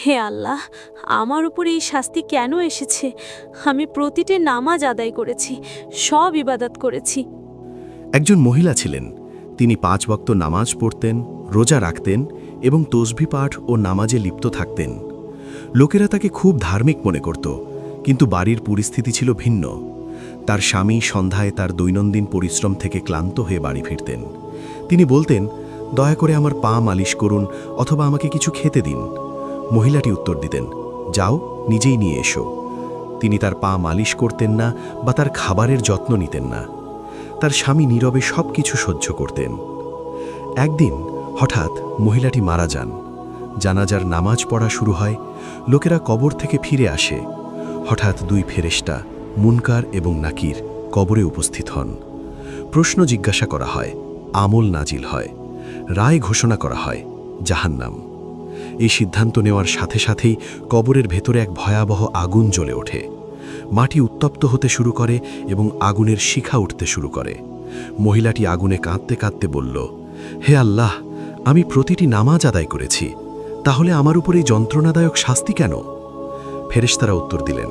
হে আল্লাহ, আমার উপরে এই শাস্তি কেন এসেছে? আমি প্রতিটি নামাজ আদায় করেছি, সব ইবাদত করেছি। একজন মহিলা ছিলেন। তিনি 5 ওয়াক্ত নামাজ পড়তেন, রোজা রাখতেন এবং তসবিহ পাঠ ও নামাজে লিপ্ত থাকতেন। লোকেরা তাকে খুব ধার্মিক মনে করত, কিন্তু বাড়ির পরিস্থিতি ছিল ভিন্ন। তার স্বামী সন্ধ্যায় তার দৈনন্দিন পরিশ্রম থেকে ক্লান্ত হয়ে বাড়ি ফিরতেন। তিনি বলতেন, দয়া করে আমার পা মালিশ করুন অথবা আমাকে কিছু খেতে দিন। মহিলাটি উত্তর দিতেন, যাও, নিজেই নিয়ে এসো। তিনি তার পা মালিশ করতেন না বা তার খাবারের যত্ন নিতেন না। তার স্বামী নীরবে সব কিছু সহ্য করতেন। একদিন হঠাৎ মহিলাটি মারা যান। জানাজার নামাজ পড়া শুরু হয়। লোকেরা কবর থেকে ফিরে আসে। হঠাৎ 2 ফেরেশতা, মুনকার এবং নাকির, কবরে উপস্থিত হন। প্রশ্ন জিজ্ঞাসা করা হয়, আমল নাজিল হয়, রায় ঘোষণা করা হয়, জাহান্নাম। এই সিদ্ধান্ত নেওয়ার সাথে সাথেই কবরের ভেতরে এক ভয়াবহ আগুন জ্বলে ওঠে। মাটি উত্তপ্ত হতে শুরু করে এবং আগুনের শিখা উঠতে শুরু করে। মহিলাটি আগুনে কাঁদতে কাঁদতে বলল, হে আল্লাহ, আমি প্রতিটি নামাজ আদায় করেছি, তাহলে আমার উপর এই যন্ত্রণাদায়ক শাস্তি কেন? ফেরেশতারা উত্তর দিলেন,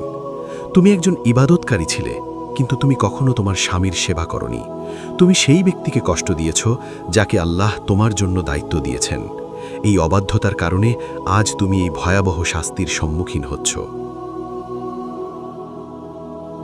তুমি একজন ইবাদতকারী ছিলে, কিন্তু তুমি কখনো তোমার স্বামীর সেবা করনি। তুমি সেই ব্যক্তিকে কষ্ট দিয়েছ যাকে আল্লাহ তোমার জন্য দায়িত্ব দিয়েছেন। এই অবাধ্যতার কারণে আজ তুমি এই ভয়াবহ শাস্তির সম্মুখীন হচ্ছ।